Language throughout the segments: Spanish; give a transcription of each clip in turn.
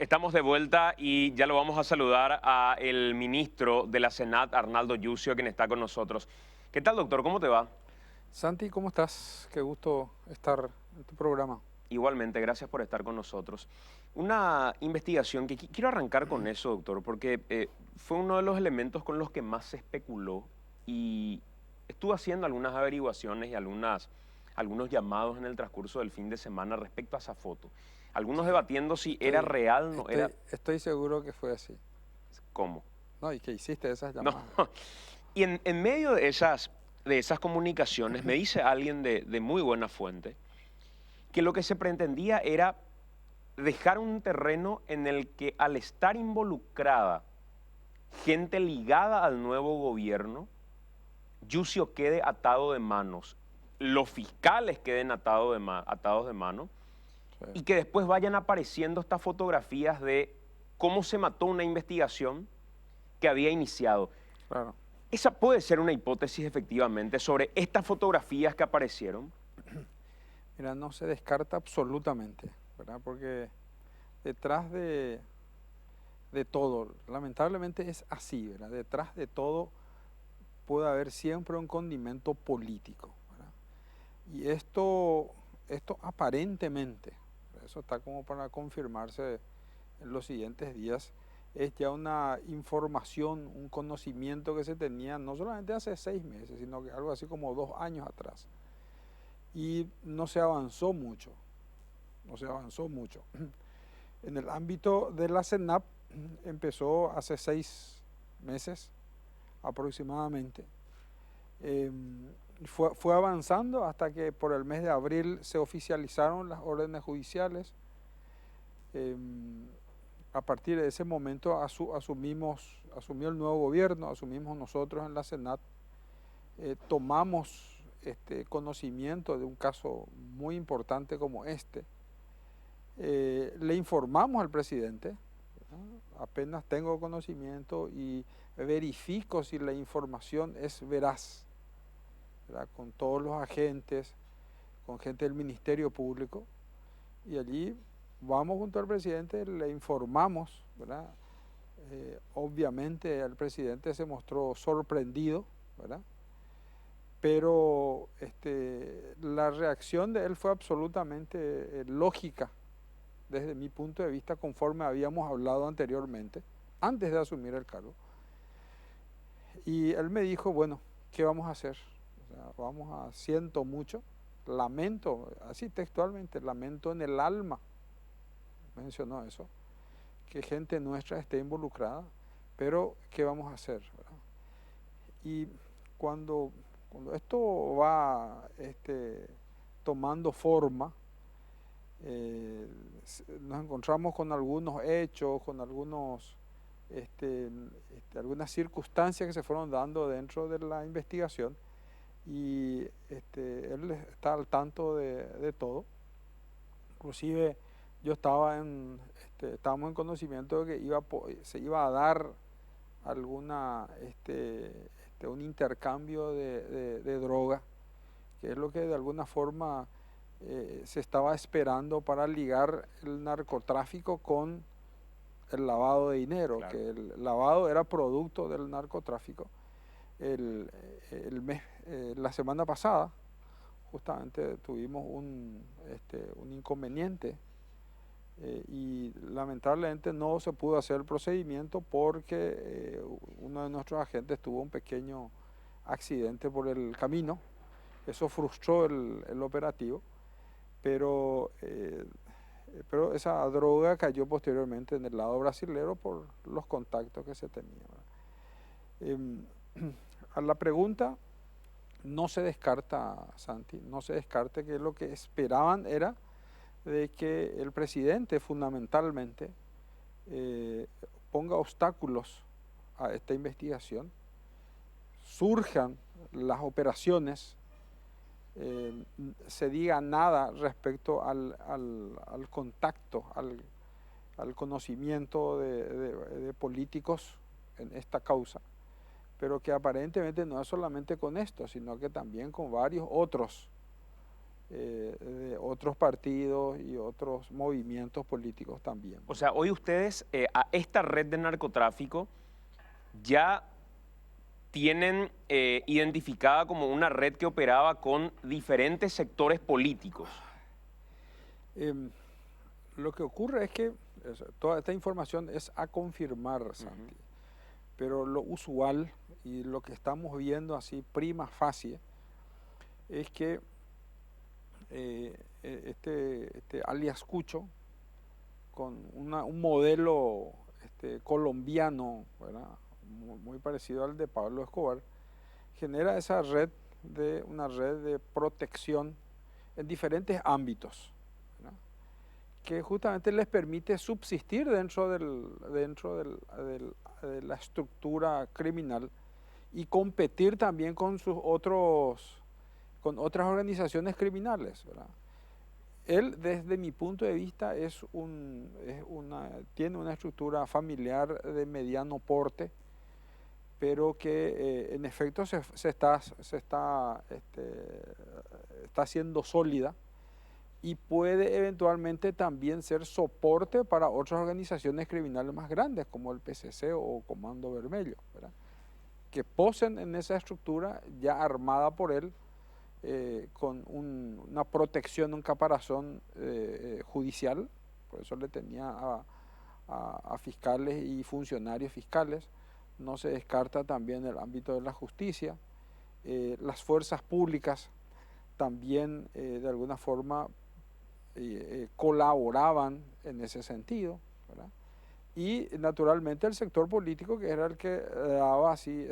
Estamos de vuelta y ya lo vamos a saludar a el ministro de la Senat, Arnaldo Yucio, quien está con nosotros. ¿Qué tal, doctor? ¿Cómo te va? Santi, ¿cómo estás? Qué gusto estar en tu programa. Igualmente, gracias por estar con nosotros. Una investigación que quiero arrancar con eso, doctor, porque fue uno de los elementos con los que más se especuló y estuve haciendo algunas averiguaciones y algunos llamados en el transcurso del fin de semana respecto a esa foto. Algunos Sí, debatiendo si era estoy, real o no era. estoy seguro que fue así. ¿Cómo? ¿No? Y que hiciste esas No. llamadas. Y en medio de esas comunicaciones me dice alguien de muy buena fuente que lo que se pretendía era dejar un terreno en el que al estar involucrada gente ligada al nuevo gobierno, Yucio quede atado de manos, los fiscales queden atados de mano Sí, y que después vayan apareciendo estas fotografías de cómo se mató una investigación que había iniciado. claro. Esa puede ser una hipótesis efectivamente sobre estas fotografías que aparecieron. Mira, no se descarta absolutamente, ¿verdad? Porque detrás de todo, lamentablemente es así, ¿verdad? Detrás de todo puede haber siempre un condimento político, ¿verdad? Y esto aparentemente, eso está como para confirmarse en los siguientes días, es ya una información, un conocimiento que se tenía no solamente hace 6 meses, sino que algo así como 2 años atrás. Y no se avanzó mucho, no se avanzó mucho. En el ámbito de la CENAP empezó hace 6 meses aproximadamente. Fue avanzando hasta que por el mes de abril se oficializaron las órdenes judiciales. A partir de ese momento asumió el nuevo gobierno, asumimos nosotros en la Senat, tomamos conocimiento de un caso muy importante como este, le informamos al presidente, ¿no? Apenas tengo conocimiento y verifico si la información es veraz, ¿verdad? Con todos los agentes, con gente del Ministerio Público, y allí vamos junto al presidente, le informamos, ¿verdad? Obviamente el presidente se mostró sorprendido, ¿verdad? Pero la reacción de él fue absolutamente lógica desde mi punto de vista, conforme habíamos hablado anteriormente, antes de asumir el cargo. Y él me dijo, bueno, ¿qué vamos a hacer? O sea, siento mucho, lamento, así textualmente, lamento en el alma, mencionó eso, que gente nuestra esté involucrada, pero ¿qué vamos a hacer? ¿Verdad? Y cuando esto va tomando forma, eh, nos encontramos con algunos hechos, con algunas circunstancias que se fueron dando dentro de la investigación, y él está al tanto de todo. Inclusive yo estábamos en conocimiento de que se iba a dar un intercambio de droga, que es lo que de alguna forma se estaba esperando para ligar el narcotráfico con el lavado de dinero, Claro. que el lavado era producto del narcotráfico. El, la semana pasada justamente tuvimos un inconveniente, y lamentablemente no se pudo hacer el procedimiento porque uno de nuestros agentes tuvo un pequeño accidente por el camino. Eso frustró el operativo, pero, pero esa droga cayó posteriormente en el lado brasilero por los contactos que se tenían. Eh, a la pregunta, no se descarta, Santi, no se descarta que lo que esperaban era de que el presidente fundamentalmente eh, ponga obstáculos a esta investigación, surjan las operaciones, se diga nada respecto al contacto, al conocimiento de políticos en esta causa, pero que aparentemente no es solamente con esto, sino que también con varios otros de otros partidos y otros movimientos políticos también. O sea, hoy ustedes a esta red de narcotráfico ya tienen identificada como una red que operaba con diferentes sectores políticos. Lo que ocurre es que toda esta información es a confirmar, Santi, pero lo usual y lo que estamos viendo así prima facie es que este alias Cucho, con un modelo colombiano, ¿verdad?, muy parecido al de Pablo Escobar, genera esa una red de protección en diferentes ámbitos, ¿verdad?, que justamente les permite subsistir dentro de la estructura criminal y competir también con otras organizaciones criminales, ¿verdad? Él, desde mi punto de vista, tiene una estructura familiar de mediano porte, pero que en efecto está siendo sólida y puede eventualmente también ser soporte para otras organizaciones criminales más grandes, como el PCC o Comando Vermelho, ¿verdad?, que posen en esa estructura ya armada por él, con una protección, un caparazón judicial. Por eso le tenía a fiscales y funcionarios fiscales. No se descarta también el ámbito de la justicia. Las fuerzas públicas también de alguna forma colaboraban en ese sentido, ¿verdad? Y naturalmente el sector político, que era el que daba así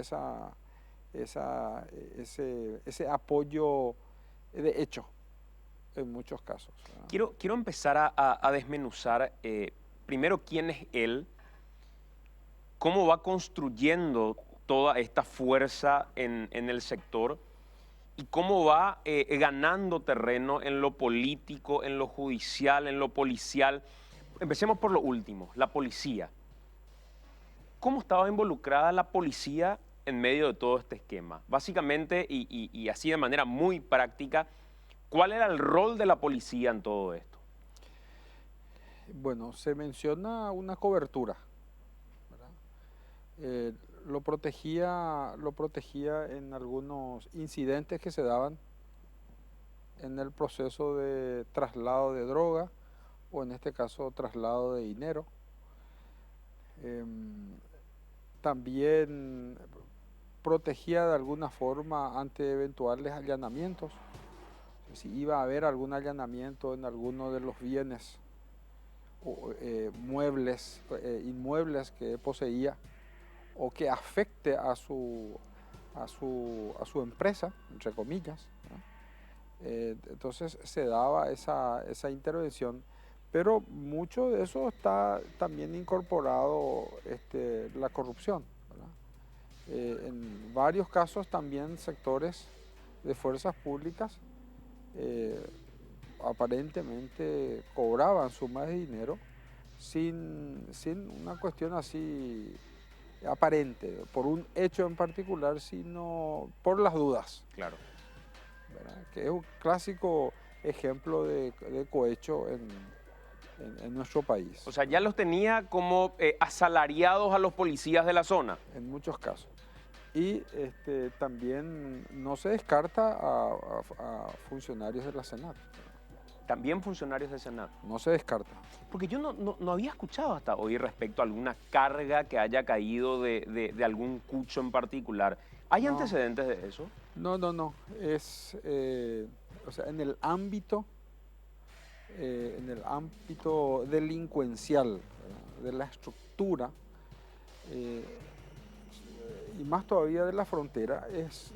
ese apoyo de hecho en muchos casos, ¿verdad? Quiero empezar a desmenuzar primero quién es él, cómo va construyendo toda esta fuerza en el sector y cómo va ganando terreno en lo político, en lo judicial, en lo policial. Empecemos por lo último, la policía. ¿Cómo estaba involucrada la policía en medio de todo este esquema? Básicamente, y así de manera muy práctica, ¿cuál era el rol de la policía en todo esto? Bueno, se menciona una cobertura, ¿verdad? Lo protegía en algunos incidentes que se daban en el proceso de traslado de droga, o en este caso traslado de dinero. También protegía de alguna forma ante eventuales allanamientos. Si iba a haber algún allanamiento en alguno de los bienes o inmuebles que poseía, o que afecte a su empresa, entre comillas, ¿no? Entonces se daba esa intervención, pero mucho de eso está también incorporado la corrupción, ¿verdad? En varios casos también sectores de fuerzas públicas aparentemente cobraban sumas de dinero sin una cuestión así aparente, por un hecho en particular, sino por las dudas. Claro. ¿Verdad? Que es un clásico ejemplo de cohecho en nuestro país. O sea, ya los tenía como asalariados a los policías de la zona. En muchos casos. Y también no se descarta a funcionarios de la Senat. También funcionarios del Senado. No se descarta. Porque yo no había escuchado hasta hoy respecto a alguna carga que haya caído de algún cucho en particular. ¿Hay antecedentes de eso? No. Es, o sea, en el ámbito delincuencial, ¿verdad?, de la estructura, y más todavía de la frontera, es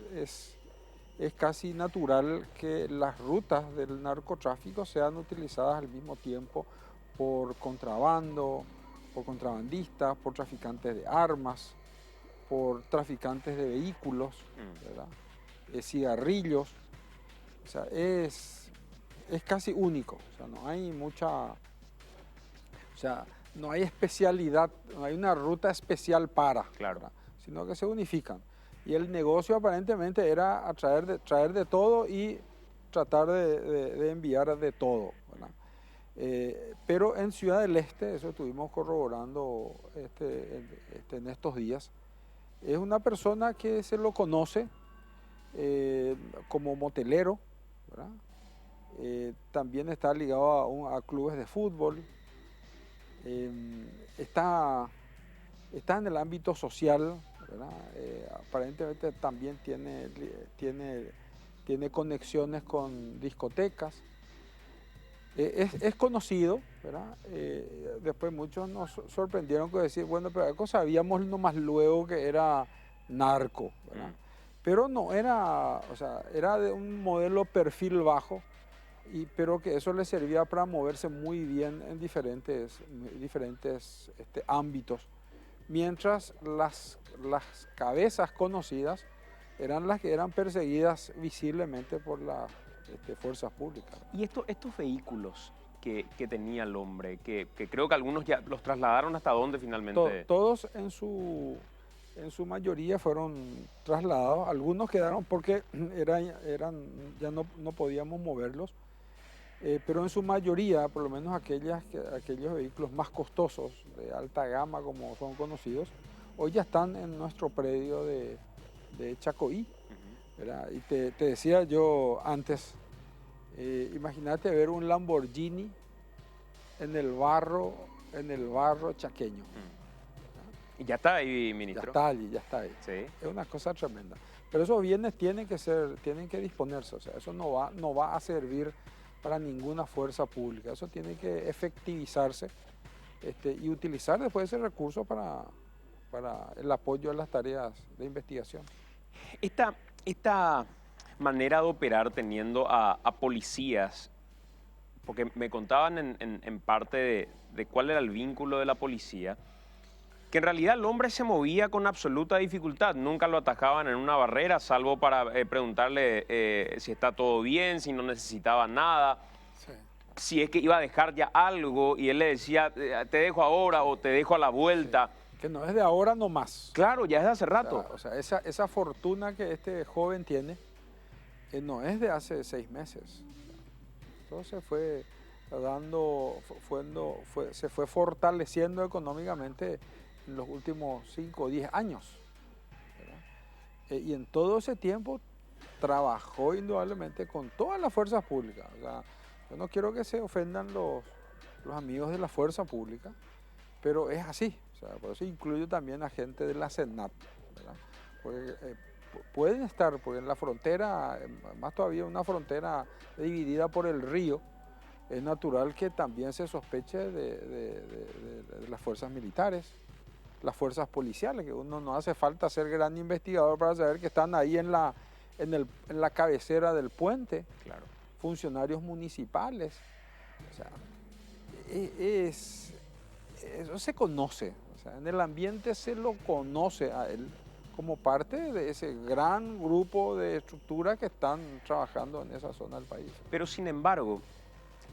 casi natural que las rutas del narcotráfico sean utilizadas al mismo tiempo por contrabando, por contrabandistas, por traficantes de armas, por traficantes de vehículos, ¿verdad?, cigarrillos. O sea, es casi único. O sea, no hay no hay especialidad, no hay una ruta especial para, claro, ¿verdad?, sino que se unifican. Y el negocio aparentemente era traer de todo y tratar de enviar de todo, ¿verdad? Pero en Ciudad del Este, eso estuvimos corroborando en estos días, es una persona que se lo conoce como motelero, ¿verdad? También está ligado a clubes de fútbol, está en el ámbito social, ¿verdad? Aparentemente también tiene conexiones con discotecas. Es conocido, ¿verdad? Después muchos nos sorprendieron con decir, bueno, pero algo sabíamos nomás luego que era narco, ¿verdad? Pero no, era, o sea, era de un modelo perfil bajo, pero que eso le servía para moverse muy bien en diferentes ámbitos. Mientras las cabezas conocidas eran las que eran perseguidas visiblemente por las fuerzas públicas. Y estos vehículos que tenía el hombre, que creo que algunos ya los trasladaron hasta dónde finalmente. Todos en su mayoría fueron trasladados, algunos quedaron porque ya no podíamos moverlos, pero en su mayoría, por lo menos aquellos vehículos más costosos, de alta gama como son conocidos, hoy ya están en nuestro predio de Chacoí, ¿verdad? Y te decía yo antes, imagínate ver un Lamborghini en el barro chaqueño. Y ya está ahí, ministro. Ya está ahí. Sí. Es una cosa tremenda. Pero esos bienes tienen que disponerse, o sea, eso no va a servir para ninguna fuerza pública, eso tiene que efectivizarse y utilizar después ese recurso para el apoyo a las tareas de investigación. Esta manera de operar teniendo a policías, porque me contaban en parte de cuál era el vínculo de la policía, que en realidad el hombre se movía con absoluta dificultad, nunca lo atacaban en una barrera, salvo para preguntarle si está todo bien, si no necesitaba nada, sí, si es que iba a dejar ya algo, y él le decía, te dejo ahora o te dejo a la vuelta. Sí, que no es de ahora nomás. Claro, ya es de hace rato. O sea, esa fortuna que este joven tiene no es de hace 6 meses. Entonces se fue fortaleciendo económicamente en los últimos 5 o 10 años. Y en todo ese tiempo trabajó indudablemente con todas las fuerzas públicas. O sea, yo no quiero que se ofendan los amigos de la fuerza pública, pero es así. O sea, por eso incluyo también a gente de la SENAT, ¿verdad? Porque pueden estar, porque en la frontera, más todavía una frontera dividida por el río, es natural que también se sospeche de las fuerzas militares, las fuerzas policiales, que uno no hace falta ser gran investigador para saber que están ahí en la cabecera del puente, claro, funcionarios municipales. O sea, eso se conoce, o sea, en el ambiente se lo conoce a él como parte de ese gran grupo de estructuras que están trabajando en esa zona del país. Pero sin embargo,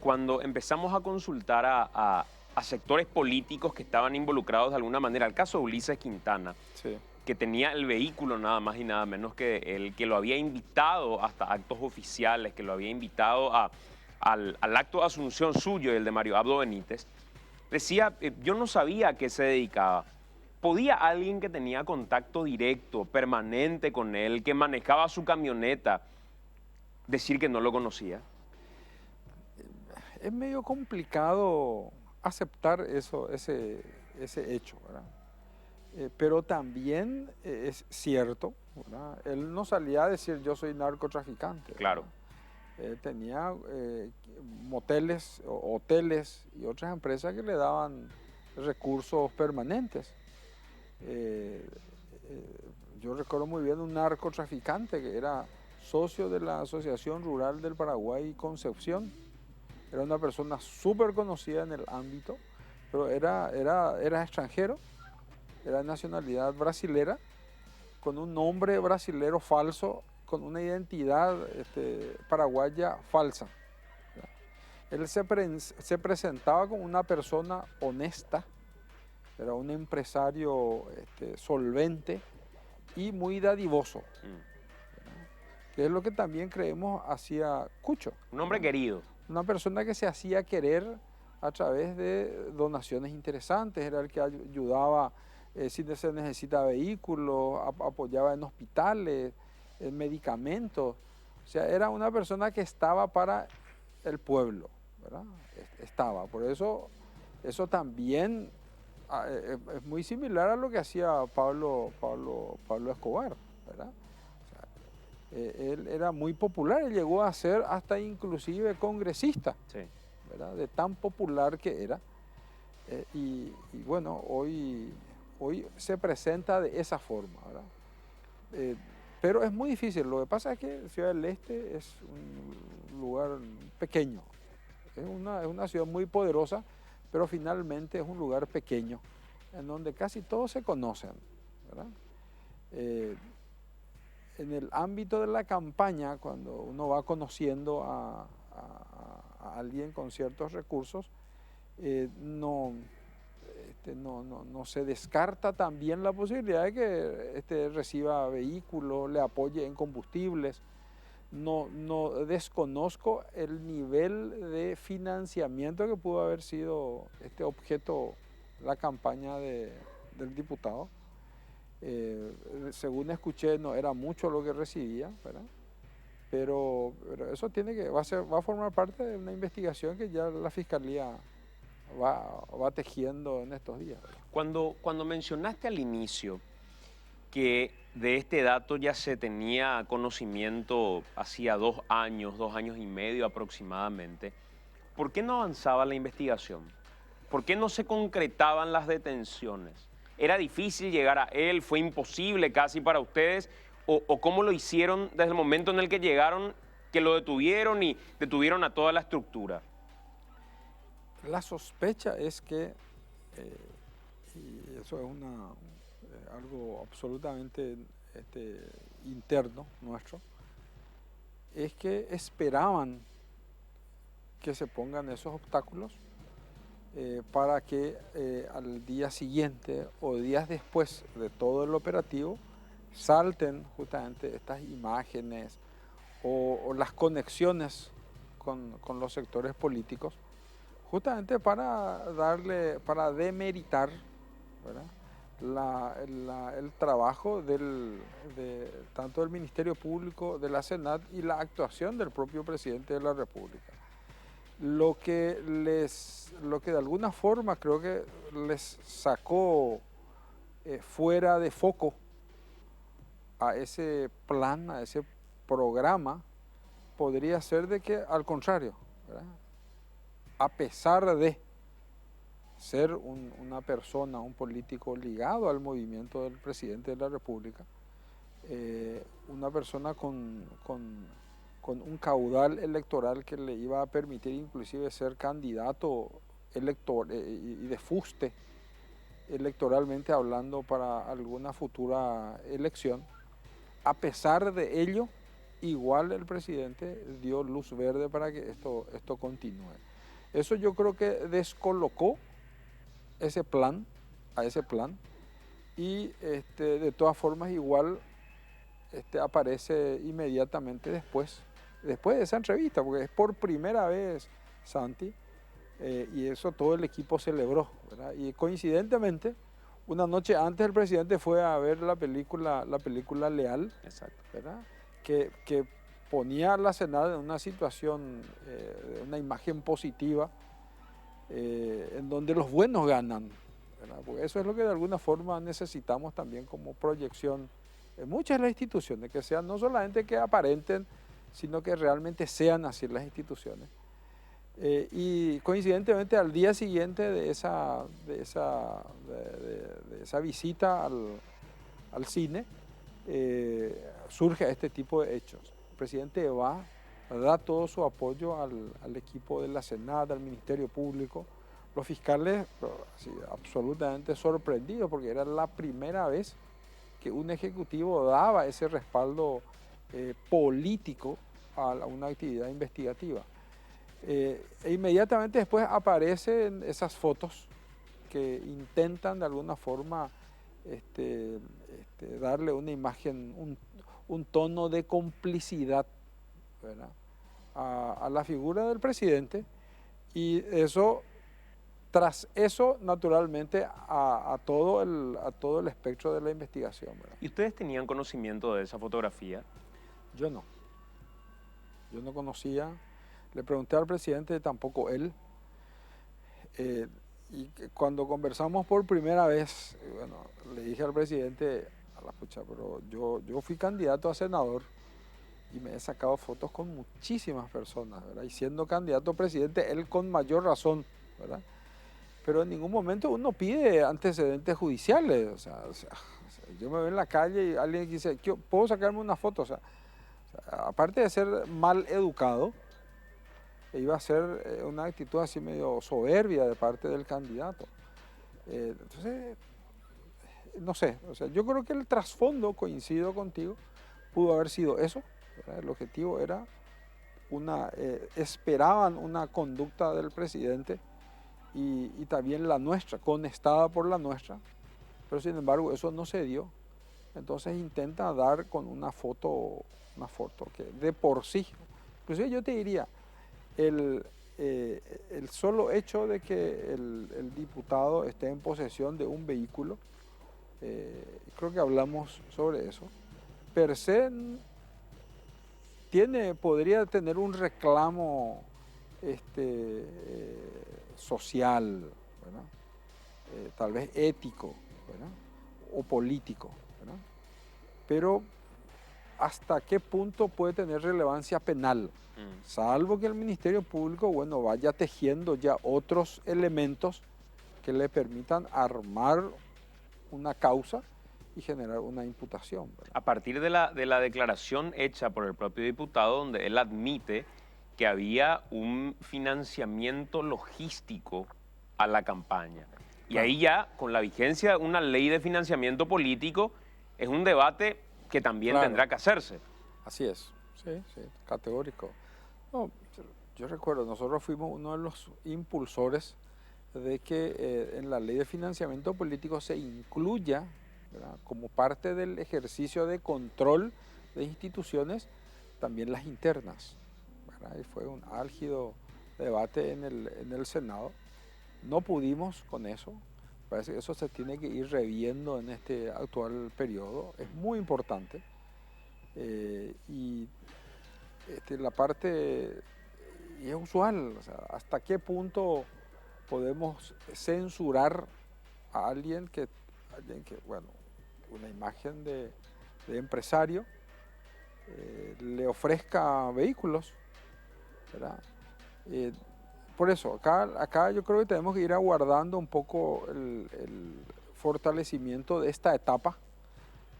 cuando empezamos a consultar a sectores políticos que estaban involucrados de alguna manera, el caso de Ulises Quintana, sí, que tenía el vehículo nada más y nada menos que el que lo había invitado hasta actos oficiales, que lo había invitado al acto de asunción suyo y el de Mario Abdo Benítez, decía, yo no sabía a qué se dedicaba. ¿Podía alguien que tenía contacto directo, permanente con él, que manejaba su camioneta, decir que no lo conocía? Es medio complicado aceptar ese hecho, ¿verdad? Pero también es cierto, ¿verdad? Él no salía a decir yo soy narcotraficante. Claro. Tenía moteles, hoteles y otras empresas que le daban recursos permanentes. Yo recuerdo muy bien un narcotraficante que era socio de la Asociación Rural del Paraguay Concepción. Era una persona súper conocida en el ámbito, pero era extranjero, era de nacionalidad brasilera, con un nombre brasilero falso, con una identidad paraguaya falsa. Él se presentaba como una persona honesta, era un empresario solvente y muy dadivoso. que es lo que también creemos hacía Cucho. Un hombre querido. Una persona que se hacía querer a través de donaciones interesantes, era el que ayudaba si se necesita vehículos, apoyaba en hospitales, en medicamentos. O sea, era una persona que estaba para el pueblo, ¿verdad? Estaba. Por eso también es muy similar a lo que hacía Pablo Escobar, ¿verdad? O sea, él era muy popular, él llegó a ser hasta inclusive congresista, Sí. ¿verdad? De tan popular que era. Y bueno, hoy se presenta de esa forma, ¿verdad? Pero es muy difícil. Lo que pasa es que Ciudad del Este es un lugar pequeño. Es una ciudad muy poderosa, pero finalmente es un lugar pequeño, en donde casi todos se conocen, ¿verdad? En el ámbito de la campaña, cuando uno va conociendo a alguien con ciertos recursos, no se descarta también la posibilidad de que reciba vehículos, le apoye en combustibles. No desconozco el nivel de financiamiento que pudo haber sido objeto la campaña del diputado. Según escuché, no era mucho lo que recibía, ¿verdad? Pero eso va a formar parte de una investigación que ya la Fiscalía va tejiendo en estos días, ¿verdad? Cuando mencionaste al inicio que de este dato ya se tenía conocimiento hacía 2 años y medio aproximadamente, ¿por qué no avanzaba la investigación? ¿Por qué no se concretaban las detenciones? ¿Era difícil llegar a él? ¿Fue imposible casi para ustedes? ¿O cómo lo hicieron desde el momento en el que llegaron, que lo detuvieron y detuvieron a toda la estructura? La sospecha es que, y eso es algo absolutamente interno nuestro, es que esperaban que se pongan esos obstáculos para que al día siguiente o días después de todo el operativo salten justamente estas imágenes o las conexiones con los sectores políticos, justamente para demeritar, ¿verdad?, el trabajo tanto del Ministerio Público, de la Senat y la actuación del propio presidente de la República. Lo que de alguna forma creo que les sacó fuera de foco a ese plan, a ese programa, podría ser de que al contrario, ¿verdad?, a pesar de ser una persona, un político ligado al movimiento del presidente de la República, una persona con un caudal electoral que le iba a permitir inclusive ser candidato y de fuste electoralmente hablando para alguna futura elección. A pesar de ello, igual el presidente dio luz verde para que esto continúe. Eso yo creo que descolocó a ese plan, y de todas formas igual aparece inmediatamente después de esa entrevista, porque es por primera vez, Santi, y eso todo el equipo celebró, ¿verdad? Y coincidentemente, una noche antes el presidente fue a ver la película Leal. Exacto. ¿Verdad?, que ponía a la Senat en una situación, una imagen positiva, en donde los buenos ganan, ¿verdad? Porque eso es lo que de alguna forma necesitamos también como proyección en muchas de las instituciones, que sean no solamente que aparenten, sino que realmente sean así las instituciones. Y coincidentemente al día siguiente de esa visita al cine, surge este tipo de hechos. El presidente da todo su apoyo al equipo de la Senat, al Ministerio Público, los fiscales sí, absolutamente sorprendidos, porque era la primera vez que un ejecutivo daba ese respaldo político a una actividad investigativa. E inmediatamente después aparecen esas fotos que intentan de alguna forma darle una imagen un tono de complicidad, ¿verdad?, a la figura del presidente, y eso, tras eso, naturalmente, a todo el espectro de la investigación, ¿verdad? ¿Y ustedes tenían conocimiento de esa fotografía? Yo no. Yo no conocía, le pregunté al presidente, tampoco él. Cuando conversamos por primera vez, bueno, le dije al presidente, a la pucha, pero yo fui candidato a senador y me he sacado fotos con muchísimas personas, ¿verdad? Y siendo candidato a presidente, él con mayor razón, ¿verdad? Pero en ningún momento uno pide antecedentes judiciales. O sea, yo me veo en la calle y alguien dice, ¿puedo sacarme una foto? O sea, aparte de ser mal educado, iba a ser una actitud así medio soberbia de parte del candidato. Entonces, no sé, o sea, yo creo que el trasfondo, coincido contigo, pudo haber sido eso, ¿verdad? El objetivo era esperaban una conducta del presidente y también la nuestra, conestada por la nuestra, pero sin embargo eso no se dio. Entonces intenta dar con una foto que de por sí, inclusive yo te diría, el solo hecho de que el diputado esté en posesión de un vehículo, creo que hablamos sobre eso, per se podría tener un reclamo social, ¿verdad? Tal vez ético, ¿verdad?, o político, ¿verdad? Pero ¿hasta qué punto puede tener relevancia penal? Salvo que el Ministerio Público, bueno, vaya tejiendo ya otros elementos que le permitan armar una causa y generar una imputación, ¿verdad? A partir de la declaración hecha por el propio diputado, donde él admite que había un financiamiento logístico a la campaña. Y Claro. ahí ya, con la vigencia de una ley de financiamiento político, es un debate que también Claro. tendrá que hacerse. Así es, sí, categórico. No, yo recuerdo, nosotros fuimos uno de los impulsores de que en la ley de financiamiento político se incluya, ¿verdad?, como parte del ejercicio de control de instituciones, también las internas, ¿verdad? Y fue un álgido debate en el Senado. No pudimos con eso. Parece que eso se tiene que ir reviendo en este actual periodo. Es muy importante. Y la parte, y es usual, o sea, hasta qué punto podemos censurar a alguien que bueno, una imagen de empresario, le ofrezca vehículos, ¿verdad? Por eso, acá yo creo que tenemos que ir aguardando un poco el fortalecimiento de esta etapa,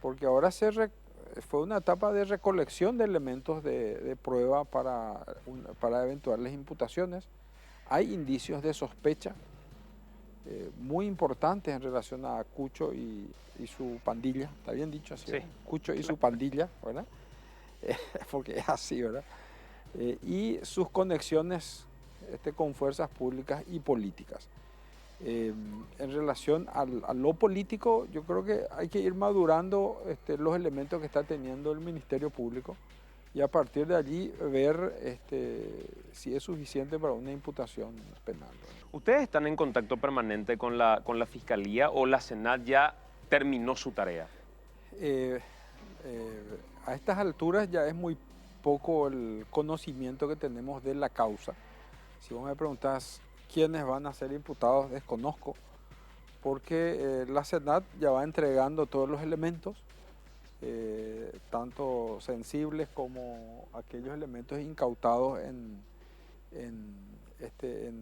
porque ahora fue una etapa de recolección de elementos de prueba para eventuales imputaciones. Hay indicios de sospecha muy importantes en relación a Cucho y su pandilla, ¿está bien dicho así? Sí. Cucho y su pandilla, ¿verdad? Porque es así, ¿verdad? Y sus conexiones con fuerzas públicas y políticas. En relación a lo político, yo creo que hay que ir madurando los elementos que está teniendo el Ministerio Público y a partir de allí ver si es suficiente para una imputación penal. ¿Ustedes están en contacto permanente con la Fiscalía o la Senat ya terminó su tarea? A estas alturas ya es muy poco el conocimiento que tenemos de la causa. Si vos me preguntás quiénes van a ser imputados, desconozco, porque la Senat ya va entregando todos los elementos, tanto sensibles como aquellos elementos incautados en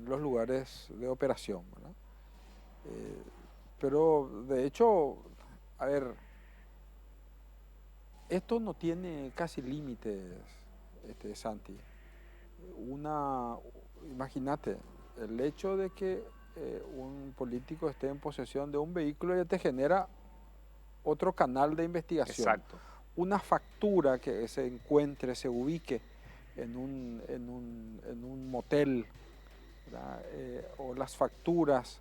los lugares de operación, ¿verdad? Pero de hecho, a ver, esto no tiene casi límites, Santi. Imagínate, el hecho de que un político esté en posesión de un vehículo ya te genera otro canal de investigación. Exacto. Una factura que se encuentre, se ubique en un motel, o las facturas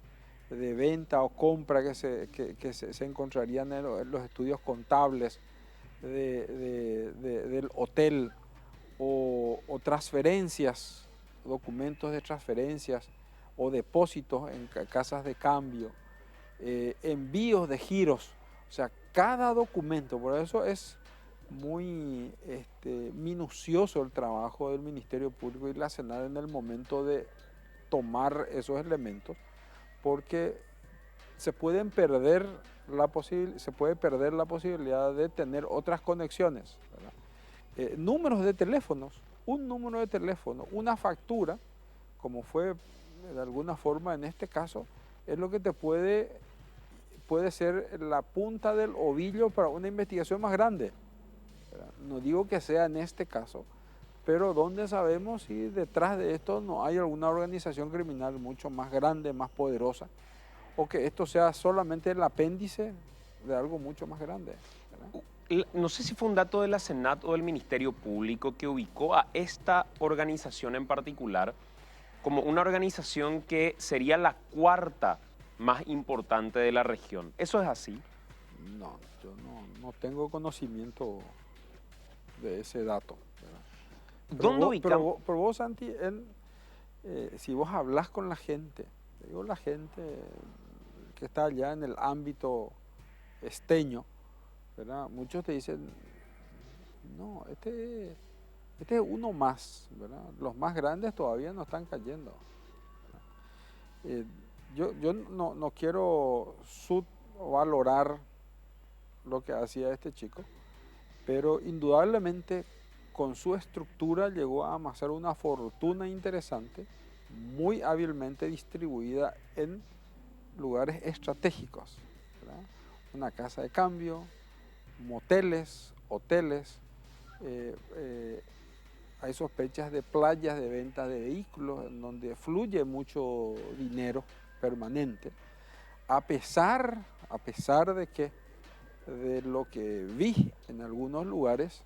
de venta o compra que se encontrarían en los estudios contables del hotel o transferencias, documentos de transferencias o depósitos en casas de cambio, envíos de giros, o sea, cada documento, por eso es muy minucioso el trabajo del Ministerio Público y la Senada en el momento de tomar esos elementos, porque se puede perder la posibilidad de tener otras conexiones, ¿verdad? Números de teléfonos, un número de teléfono, una factura, como fue de alguna forma en este caso, es lo que te puede ser la punta del ovillo para una investigación más grande, ¿verdad? No digo que sea en este caso, pero ¿dónde sabemos si detrás de esto no hay alguna organización criminal mucho más grande, más poderosa, o que esto sea solamente el apéndice de algo mucho más grande, ¿verdad? No sé si fue un dato de la Senat o del Ministerio Público que ubicó a esta organización en particular como una organización que sería la cuarta más importante de la región. ¿Eso es así? No, yo no tengo conocimiento de ese dato, ¿verdad? ¿Dónde ubicamos? Pero vos, Santi, si vos hablas con la gente, digo la gente que está allá en el ámbito esteño, ¿verdad? Muchos te dicen, no, este es uno más, ¿verdad? Los más grandes todavía no están cayendo, ¿verdad? Yo no quiero subvalorar lo que hacía este chico, pero indudablemente con su estructura llegó a amasar una fortuna interesante, muy hábilmente distribuida en lugares estratégicos, ¿verdad? Una casa de cambio, moteles, hoteles, hay sospechas de playas de venta de vehículos en donde fluye mucho dinero permanente, a pesar de lo que vi en algunos lugares,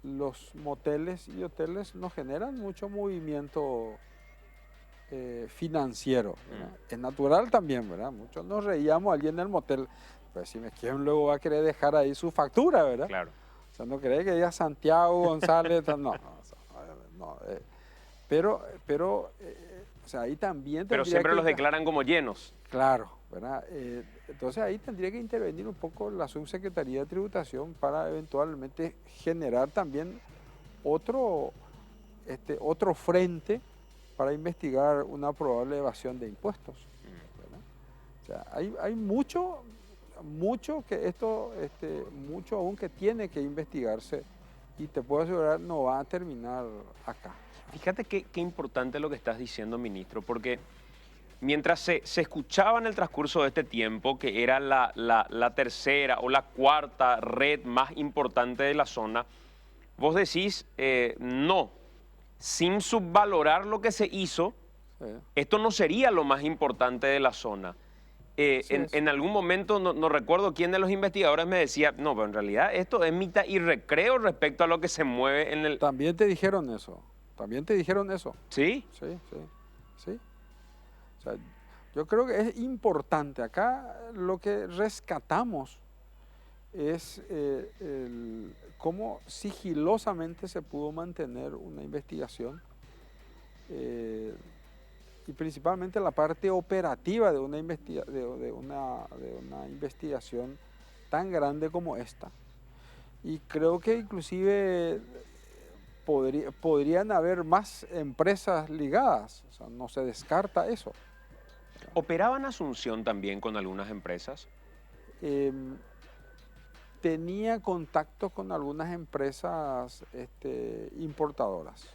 los moteles y hoteles no generan mucho movimiento financiero, ¿verdad? Es natural también, ¿verdad? Muchos nos reíamos allí en el motel, pues si me quieren luego va a querer dejar ahí su factura, ¿verdad? Claro. O sea, no cree que diga Santiago González, no, pero o sea, ahí también Pero tendría siempre que los declaran como llenos. Claro, ¿verdad? Entonces ahí tendría que intervenir un poco la Subsecretaría de Tributación para eventualmente generar también otro frente para investigar una probable evasión de impuestos, ¿verdad? O sea, hay mucho que mucho aún que tiene que investigarse y te puedo asegurar no va a terminar acá. Fíjate qué importante lo que estás diciendo, ministro, porque mientras se escuchaba en el transcurso de este tiempo que era la tercera o la cuarta red más importante de la zona, vos decís, no, sin subvalorar lo que se hizo, Sí. esto no sería lo más importante de la zona. Así es. En algún momento, no recuerdo quién de los investigadores me decía, no, pero en realidad esto es mitad y recreo respecto a lo que se mueve en el... También te dijeron eso. ¿Sí? Sí. O sea, yo creo que es importante. Acá lo que rescatamos es cómo sigilosamente se pudo mantener una investigación y principalmente la parte operativa de una investigación tan grande como esta. Y creo que inclusive podrían haber más empresas ligadas, o sea, no se descarta eso. ¿Operaban Asunción también con algunas empresas? Tenía contacto con algunas empresas importadoras.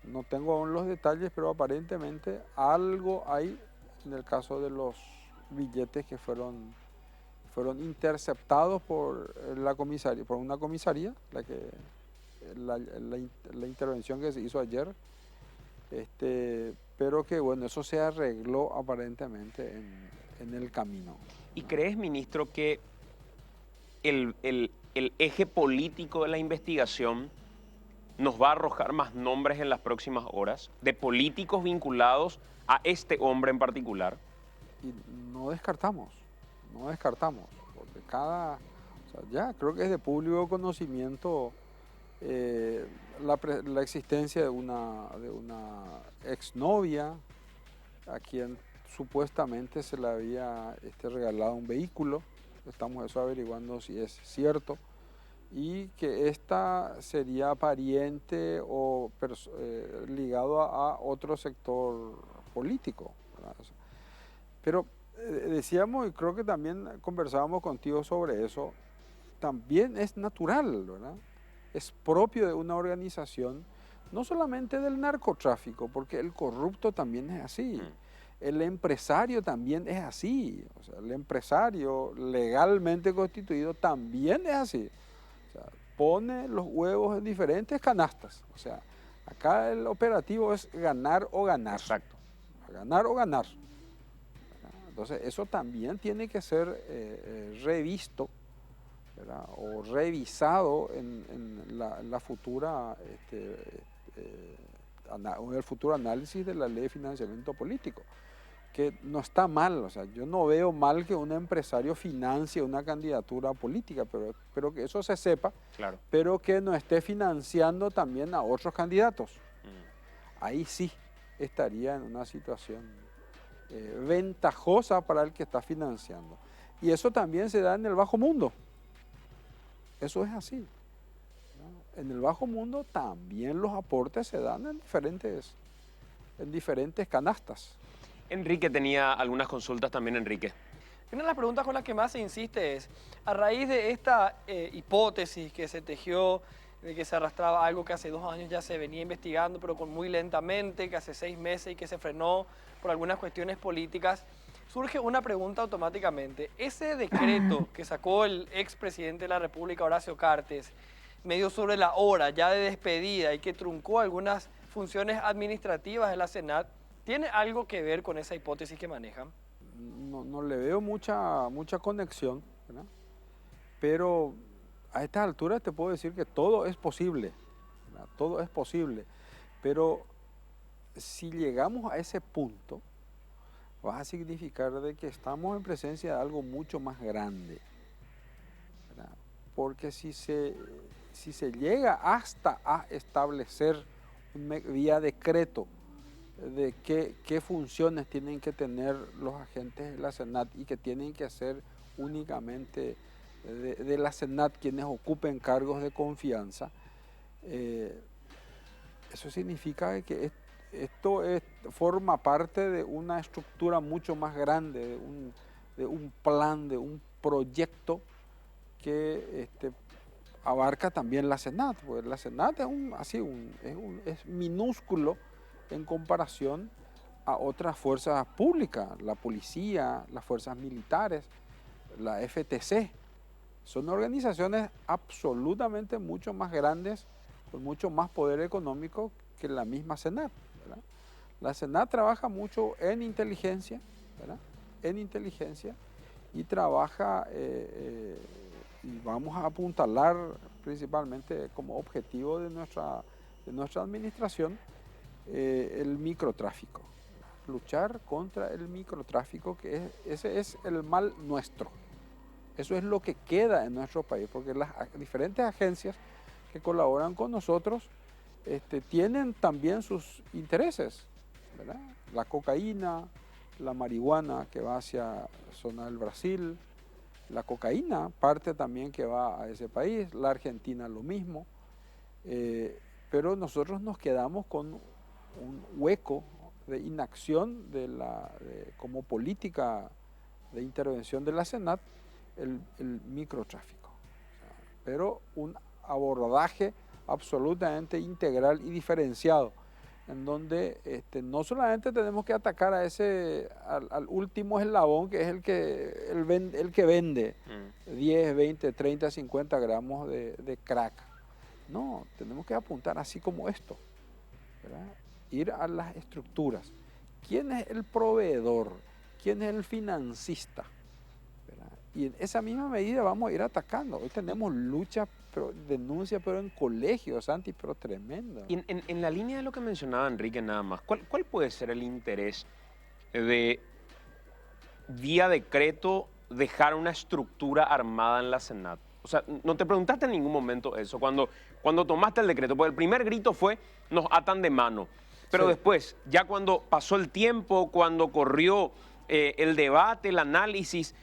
No tengo aún los detalles, pero aparentemente algo hay en el caso de los billetes que fueron interceptados por la comisaría, por una comisaría, la intervención que se hizo ayer, pero que bueno, eso se arregló aparentemente en el camino. ¿Y crees, ministro, que el eje político de la investigación nos va a arrojar más nombres en las próximas horas de políticos vinculados a este hombre en particular? Y no descartamos. no descartamos, porque o sea, ya creo que es de público conocimiento la existencia de una exnovia a quien supuestamente se le había regalado un vehículo. Estamos eso averiguando si es cierto. Y que esta sería pariente o ligado a otro sector político, ¿verdad? Pero decíamos, y creo que también conversábamos contigo sobre eso, también es natural, ¿verdad? Es propio de una organización, no solamente del narcotráfico, porque el corrupto también es así. El empresario también es así. O sea, el empresario legalmente constituido también es así. O sea, pone los huevos en diferentes canastas. O sea, acá el operativo es ganar o ganar. Exacto. Ganar o ganar. Entonces, eso también tiene que ser revisto, ¿verdad? O revisado en la futura, el futuro análisis de la ley de financiamiento político, que no está mal. O sea, yo no veo mal que un empresario financie una candidatura política, pero que eso se sepa, Claro. pero que no esté financiando también a otros candidatos. Ahí sí estaría en una situación ventajosa para el que está financiando. Y eso también se da en el bajo mundo. Eso es así, ¿no? En el bajo mundo también los aportes se dan en diferentes canastas. Enrique tenía algunas consultas también, Enrique. Una de las preguntas con las que más se insiste es, a raíz de esta hipótesis que se tejió, de que se arrastraba algo que hace 2 años ya se venía investigando, pero con muy lentamente, que hace 6 meses y que se frenó por algunas cuestiones políticas, surge una pregunta automáticamente. Ese decreto que sacó el expresidente de la República, Horacio Cartes, medio sobre la hora, ya de despedida, y que truncó algunas funciones administrativas de la Senat, ¿tiene algo que ver con esa hipótesis que manejan? No le veo mucha conexión, ¿verdad? Pero a estas alturas te puedo decir que todo es posible, ¿verdad? Todo es posible, pero si llegamos a ese punto, va a significar de que estamos en presencia de algo mucho más grande, ¿verdad? Porque si se llega hasta a establecer vía decreto de qué funciones tienen que tener los agentes de la Senat y que tienen que ser únicamente de la Senat quienes ocupen cargos de confianza, eso significa que esto forma parte de una estructura mucho más grande, de un plan, de un proyecto que abarca también la Senat, porque la Senat es minúsculo en comparación a otras fuerzas públicas, la policía, las fuerzas militares, la FTC. Son organizaciones absolutamente mucho más grandes, con mucho más poder económico que la misma Senat, ¿verdad? La Senat trabaja mucho en inteligencia, ¿verdad? En inteligencia, y trabaja, y vamos a apuntalar principalmente como objetivo de nuestra administración, el microtráfico. Luchar contra el microtráfico, que ese es el mal nuestro. Eso es lo que queda en nuestro país, porque las diferentes agencias que colaboran con nosotros tienen también sus intereses, ¿verdad? La cocaína, la marihuana que va hacia zona del Brasil, la cocaína parte también que va a ese país, la Argentina lo mismo, pero nosotros nos quedamos con un hueco de inacción como política de intervención de la Senat, el microtráfico. O sea, pero un abordaje absolutamente integral y diferenciado, en donde no solamente tenemos que atacar al último eslabón, que es el que vende 10, 20, 30, 50 gramos de crack. No, tenemos que apuntar así como esto, ¿verdad? Ir a las estructuras. ¿Quién es el proveedor? ¿Quién es el financista? ¿Verdad? Y en esa misma medida vamos a ir atacando. Hoy tenemos lucha, denuncia, pero en colegios, Santi, pero tremendo. Y en la línea de lo que mencionaba Enrique nada más, ¿cuál puede ser el interés de vía decreto dejar una estructura armada en la Senat? O sea, ¿no te preguntaste en ningún momento eso cuando tomaste el decreto? Porque el primer grito fue, nos atan de mano. Pero Sí. después, ya cuando pasó el tiempo, cuando corrió el debate, el análisis,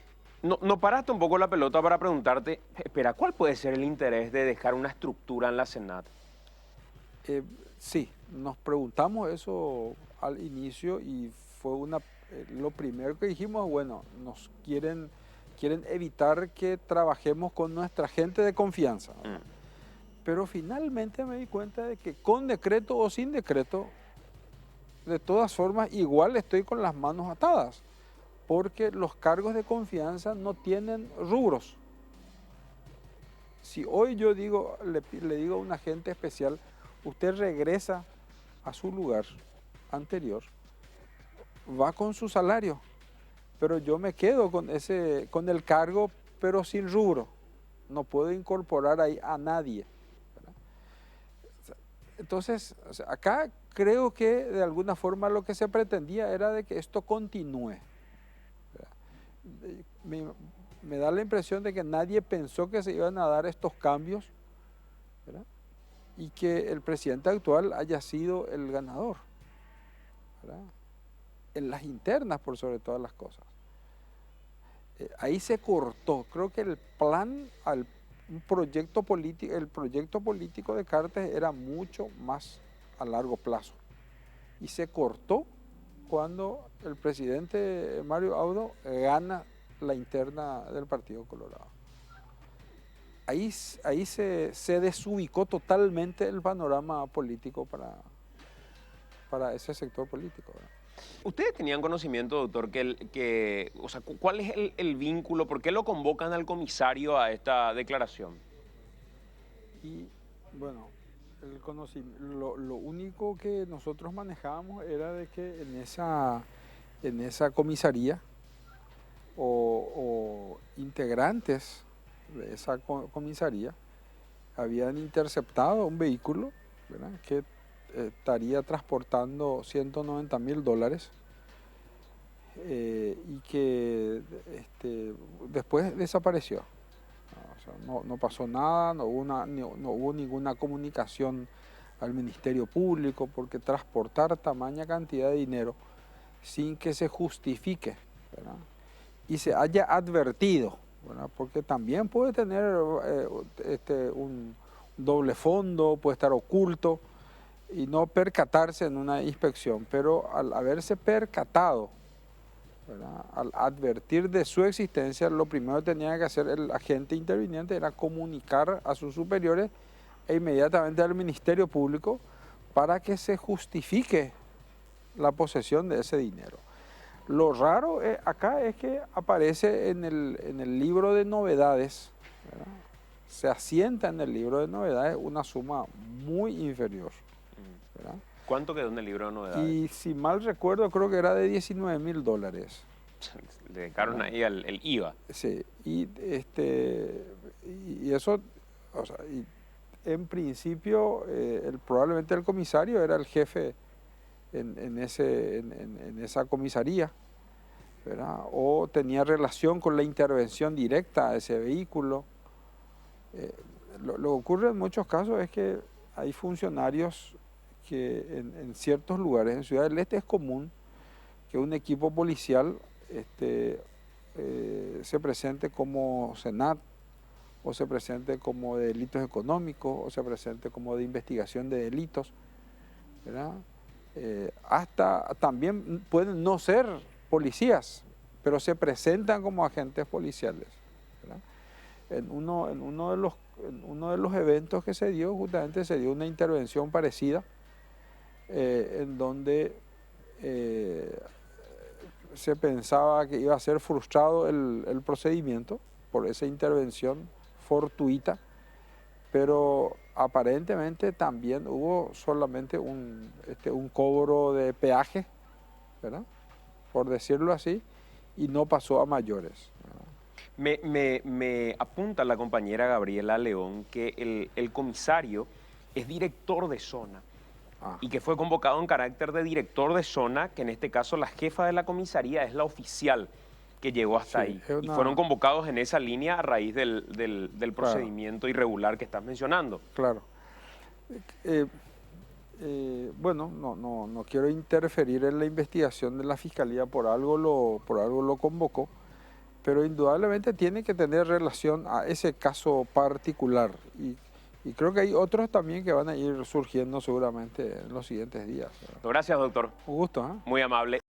¿no paraste un poco la pelota para preguntarte, espera, ¿cuál puede ser el interés de dejar una estructura en la Senat? Sí, nos preguntamos eso al inicio y fue lo primero que dijimos, bueno, nos quieren evitar que trabajemos con nuestra gente de confianza. ¿Verdad? Pero finalmente me di cuenta de que con decreto o sin decreto, de todas formas, igual estoy con las manos atadas, porque los cargos de confianza no tienen rubros. Si hoy yo digo, le digo a un agente especial, usted regresa a su lugar anterior, va con su salario, pero yo me quedo con el cargo, pero sin rubro. No puedo incorporar ahí a nadie. ¿Verdad? Entonces, o sea, acá creo que de alguna forma lo que se pretendía era de que esto continúe. Me da la impresión de que nadie pensó que se iban a dar estos cambios, ¿verdad? Y que el presidente actual haya sido el ganador, ¿verdad? En las internas por sobre todas las cosas. Ahí se cortó. Creo que el plan, el proyecto político de Cartes era mucho más a largo plazo. Y se cortó cuando el presidente Mario Audo gana la interna del Partido Colorado. Ahí se desubicó totalmente el panorama político para ese sector político, ¿verdad? ¿Ustedes tenían conocimiento, doctor, o sea, cuál es el vínculo? ¿Por qué lo convocan al comisario a esta declaración? Y bueno, lo único que nosotros manejábamos era de que en esa comisaría o integrantes de esa comisaría habían interceptado un vehículo, ¿verdad?, que estaría transportando $190,000 y que después desapareció. O sea, no pasó nada, no hubo ninguna comunicación al Ministerio Público, porque transportar tamaña cantidad de dinero sin que se justifique, ¿verdad?, y se haya advertido, ¿verdad?, porque también puede tener un doble fondo, puede estar oculto y no percatarse en una inspección, pero al haberse percatado, ¿verdad?, al advertir de su existencia, lo primero que tenía que hacer el agente interviniente era comunicar a sus superiores e inmediatamente al Ministerio Público para que se justifique la posesión de ese dinero. Lo raro acá es que aparece en el libro de novedades, ¿verdad?, se asienta en el libro de novedades una suma muy inferior, ¿verdad? ¿Cuánto quedó en el libro de novedades? Y si mal recuerdo, creo que era de $19,000. Le dedicaron ahí el IVA. Sí, y eso, o sea, en principio, probablemente el comisario era el jefe en esa comisaría, ¿verdad?, o tenía relación con la intervención directa a ese vehículo. Lo que ocurre en muchos casos es que hay funcionarios que en ciertos lugares, en Ciudad del Este es común que un equipo policial se presente como Senat, o se presente como de delitos económicos, o se presente como de investigación de delitos, ¿verdad? Hasta también pueden no ser policías, pero se presentan como agentes policiales, ¿verdad? En uno de los eventos que se dio, justamente se dio una intervención parecida, en donde se pensaba que iba a ser frustrado el procedimiento por esa intervención fortuita, pero aparentemente también hubo solamente un cobro de peaje, ¿verdad?, por decirlo así, y no pasó a mayores. Me apunta la compañera Gabriela León que el comisario es director de zona y que fue convocado en carácter de director de zona, que en este caso la jefa de la comisaría es la oficial que llegó hasta Sí, ahí. es Y una- fueron convocados en esa línea a raíz del procedimiento irregular que estás mencionando. Claro. Eh, bueno, no quiero interferir en la investigación de la Fiscalía, por algo lo convocó, pero indudablemente tiene que tener relación a ese caso particular. Y creo que hay otros también que van a ir surgiendo seguramente en los siguientes días. Gracias, doctor. Un gusto, ¿eh? Muy amable.